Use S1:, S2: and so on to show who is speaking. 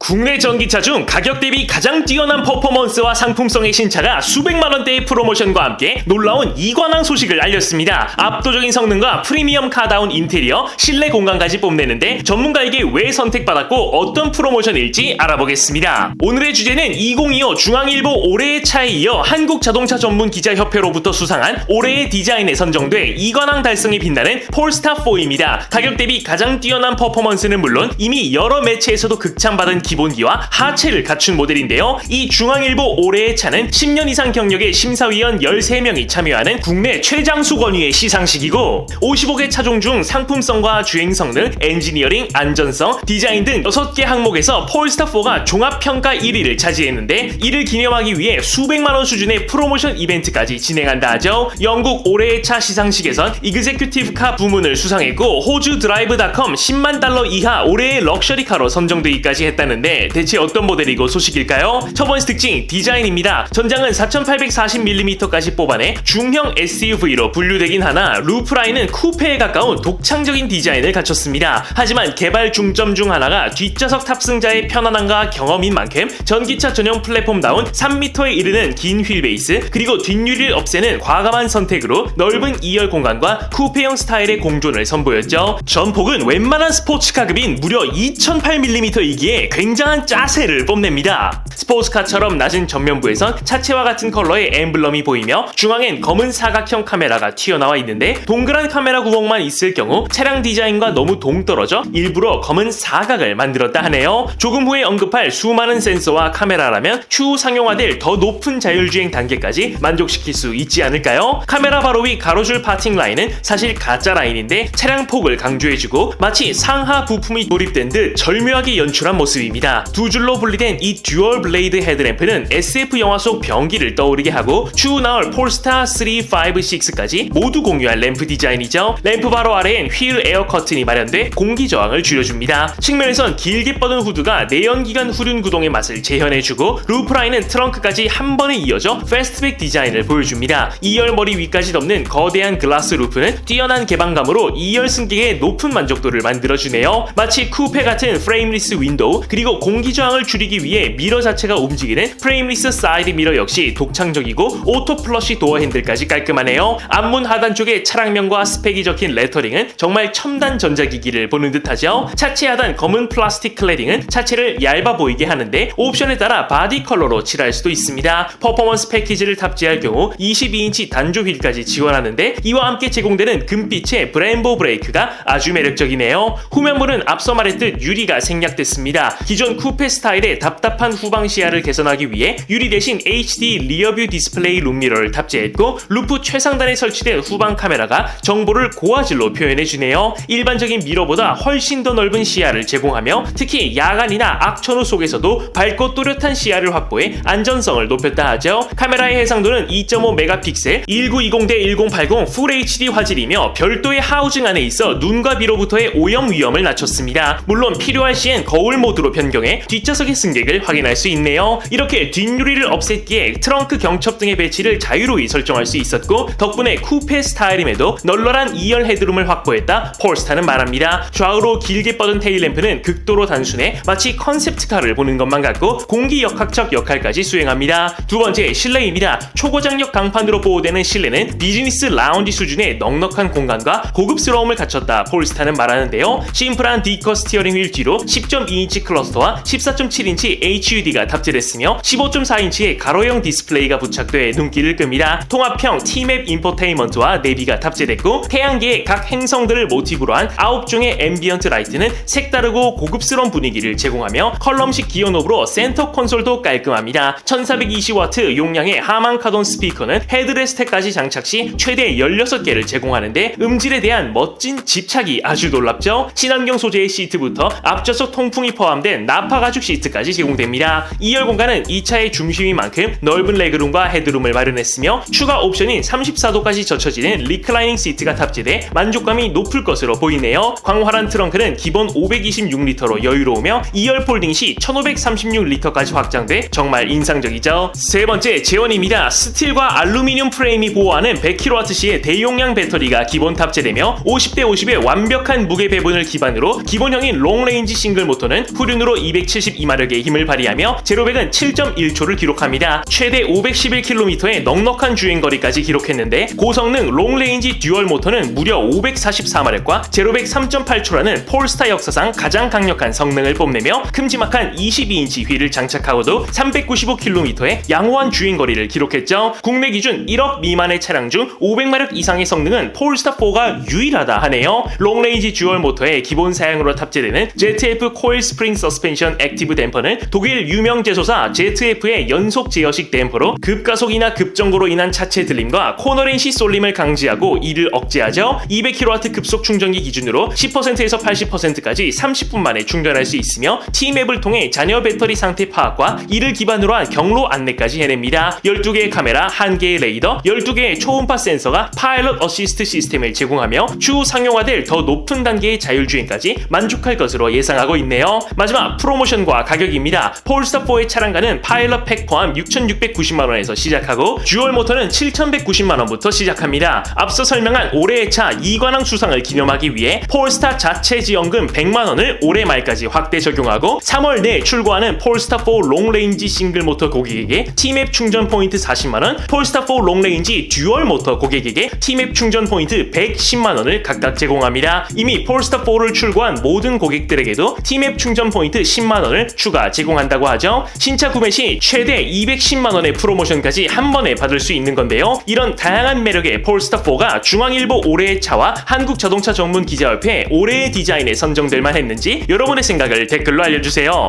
S1: 국내 전기차 중 가격 대비 가장 뛰어난 퍼포먼스와 상품성의 신차가 수백만 원대의 프로모션과 함께 놀라운 이관왕 소식을 알렸습니다. 압도적인 성능과 프리미엄 카다운 인테리어, 실내 공간까지 뽐내는데 전문가에게 왜 선택받았고 어떤 프로모션일지 알아보겠습니다. 오늘의 주제는 2025 중앙일보 올해의 차에 이어 한국자동차 전문 기자협회로부터 수상한 올해의 디자인에 선정돼 이관왕 달성에 빛나는 폴스타4입니다. 가격 대비 가장 뛰어난 퍼포먼스는 물론 이미 여러 매체에서도 극찬받은 기본기와 하체를 갖춘 모델인데요. 이 중앙일보 올해의 차는 10년 이상 경력의 심사위원 13명이 참여하는 국내 최장수 권위의 시상식이고 55개 차종 중 상품성과 주행 성능, 엔지니어링, 안전성, 디자인 등 6개 항목에서 폴스타4가 종합평가 1위를 차지했는데 이를 기념하기 위해 수백만 원 수준의 프로모션 이벤트까지 진행한다 하죠. 영국 올해의 차 시상식에선 이그제큐티브 카 부문을 수상했고 호주 드라이브닷컴 10만 달러 이하 올해의 럭셔리카로 선정되기까지 했다는데 대체 어떤 모델이고 소식일까요? 첫 번째 특징, 디자인입니다. 전장은 4840mm까지 뽑아내 중형 SUV로 분류되긴 하나 루프 라인은 쿠페에 가까운 독창적인 디자인을 갖췄습니다. 하지만 개발 중점 중 하나가 뒷좌석 탑승자의 편안함과 경험인 만큼 전기차 전용 플랫폼다운 3m에 이르는 긴 휠베이스 그리고 뒷유리를 없애는 과감한 선택으로 넓은 2열 공간과 쿠페형 스타일의 공존을 선보였죠. 전폭은 웬만한 스포츠카급인 무려 2008mm이기에 굉장한 짜세를 뽐냅니다. 스포츠카처럼 낮은 전면부에선 차체와 같은 컬러의 엠블럼이 보이며 중앙엔 검은 사각형 카메라가 튀어나와 있는데 동그란 카메라 구멍만 있을 경우 차량 디자인과 너무 동떨어져 일부러 검은 사각을 만들었다 하네요. 조금 후에 언급할 수많은 센서와 카메라라면 추후 상용화될 더 높은 자율주행 단계까지 만족시킬 수 있지 않을까요? 카메라 바로 위 가로줄 파팅 라인은 사실 가짜 라인인데 차량 폭을 강조해주고 마치 상하 부품이 조립된 듯 절묘하게 연출한 모습입니다. 두 줄로 분리된 이 듀얼 블레이드 헤드램프는 SF 영화 속 병기를 떠오르게 하고 추후 나올 폴스타 3, 5, 6까지 모두 공유할 램프 디자인이죠. 램프 바로 아래엔 휠 에어 커튼이 마련돼 공기 저항을 줄여줍니다. 측면에선 길게 뻗은 후드가 내연기관 후륜 구동의 맛을 재현해주고 루프 라인은 트렁크까지 한 번에 이어져 패스트백 디자인을 보여줍니다. 2열 머리 위까지 덮는 거대한 글라스 루프는 뛰어난 개방감으로 2열 승객의 높은 만족도를 만들어주네요. 마치 쿠페 같은 프레임리스 윈도우 그리고 공기 저항을 줄이기 위해 미러 자체가 움직이는 프레임리스 사이드 미러 역시 독창적이고 오토 플러시 도어 핸들까지 깔끔하네요. 앞문 하단 쪽에 차량명과 스펙이 적힌 레터링은 정말 첨단 전자기기를 보는 듯하죠. 차체 하단 검은 플라스틱 클래딩은 차체를 얇아 보이게 하는데 옵션에 따라 바디 컬러로 칠할 수도 있습니다. 퍼포먼스 패키지를 탑재할 경우 22인치 단조 휠까지 지원하는데 이와 함께 제공되는 금빛의 브렘보 브레이크가 아주 매력적이네요. 후면부는 앞서 말했듯 유리가 생략됐습니다. 기존 쿠페 스타일의 답답한 후방 시야를 개선하기 위해 유리 대신 HD 리어뷰 디스플레이 룸미러를 탑재했고 루프 최상단에 설치된 후방 카메라가 정보를 고화질로 표현해주네요. 일반적인 미러보다 훨씬 더 넓은 시야를 제공하며 특히 야간이나 악천후 속에서도 밝고 또렷한 시야를 확보해 안전성을 높였다 하죠. 카메라의 해상도는 2.5메가픽셀 1920x1080 풀 HD 화질이며 별도의 하우징 안에 있어 눈과 비로부터의 오염 위험을 낮췄습니다. 물론 필요할 시엔 거울 모드로 변경해 뒷좌석의 승객을 확인할 수 있네요. 이렇게 뒷유리를 없앴기에 트렁크 경첩 등의 배치를 자유로이 설정할 수 있었고 덕분에 쿠페 스타일임에도 널널한 2열 헤드룸을 확보했다 폴스타는 말합니다. 좌우로 길게 뻗은 테일램프는 극도로 단순해 마치 컨셉트카를 보는 것만 같고 공기 역학적 역할까지 수행합니다. 두 번째, 실내입니다. 초고장력 강판으로 보호되는 실내는 비즈니스 라운지 수준의 넉넉한 공간과 고급스러움을 갖췄다 폴스타는 말하는데요. 심플한 D컷 스티어링 휠 뒤로 10.2인치 클러스터와 14.7인치 HUD가 탑재됐으며 15.4인치의 가로형 디스플레이가 부착돼 눈길을 끕니다. 통합형 T맵 인포테인먼트와 내비가 탑재됐고 태양계의 각 행성들을 모티브로 한 9종의 앰비언트 라이트는 색다르고 고급스러운 분위기를 제공하며 컬럼식 기어 노브로 센터 콘솔도 깔끔합니다. 1420W 용량의 하만 카돈 스피커는 헤드레스트까지 장착 시 최대 16개를 제공하는데 음질에 대한 멋진 집착이 아주 놀랍죠. 친환경 소재의 시트부터 앞좌석 통풍이 포함된 나파 가죽 시트까지 제공됩니다. 2열 공간은 이 차의 중심인 만큼 넓은 레그룸과 헤드룸을 마련했으며 추가 옵션인 34도까지 젖혀지는 리클라이닝 시트가 탑재돼 만족감이 높을 것으로 보이네요. 광활한 트렁크는 기본 526L로 여유로우며 2열 폴딩 시 1536L까지 확장돼 정말 인상적이죠. 세 번째, 제원입니다. 스틸과 알루미늄 프레임이 보호하는 100kWh의 대용량 배터리가 기본 탑재되며 50대 50의 완벽한 무게 배분을 기반으로 기본형인 롱레인지 싱글 모터는 후륜으로 272마력의 힘을 발휘하며 제로백은 7.1초를 기록합니다. 최대 511km의 넉넉한 주행거리까지 기록했는데 고성능 롱레인지 듀얼 모터는 무려 544마력과 제로백 3.8초라는 폴스타 역사상 가장 강력한 성능을 뽐내며 큼지막한 22인치 휠을 장착하고도 395km의 양호한 주행거리를 기록했죠. 국내 기준 1억 미만의 차량 중 500마력 이상의 성능은 폴스타4가 유일하다 하네요. 롱레인지 듀얼 모터의 기본 사양으로 탑재되는 ZF 코일 스프링 서스펜션 액티브 댐퍼는 독일 유명 제조사 ZF의 연속 제어식 댐퍼로 급가속이나 급정거로 인한 차체 들림과 코너링 시 쏠림을 강제하고 이를 억제하죠. 200kW 급속 충전기 기준으로 10%에서 80%까지 30분 만에 충전할 수 있으며 T맵을 통해 잔여 배터리 상태 파악과 이를 기반으로 한 경로 안내까지 해냅니다. 12개의 카메라, 1개의 레이더, 12개의 초음파 센서가 파일럿 어시스트 시스템을 제공하며 추후 상용화될 더 높은 단계의 자율주행까지 만족할 것으로 예상하고 있네요. 마지막 프로모션과 가격입니다. 폴스타4의 차량가는 파일럿 팩 포함 6,690만원에서 시작하고 듀얼 모터는 7,190만원부터 시작합니다. 앞서 설명한 올해의 차 2관왕 수상을 기념하기 위해 폴스타 자체 지원금 100만원을 올해 말까지 확대 적용하고 3월 내에 출고하는 폴스타4 롱레인지 싱글 모터 고객에게 T맵 충전 포인트 40만원, 폴스타4 롱레인지 듀얼 모터 고객에게 T맵 충전 포인트 110만원을 각각 제공합니다. 이미 폴스타4를 출고한 모든 고객들에게도 T맵 충전 포인트 10만원을 추가 제공한다고 하죠. 신차 구매 시 최대 210만원의 프로모션까지 한 번에 받을 수 있는 건데요. 이런 다양한 매력의 폴스타4가 중앙일보 올해의 차와 한국자동차 전문 기자협회 올해의 디자인에 선정될 만했는지 여러분의 생각을 댓글로 알려주세요.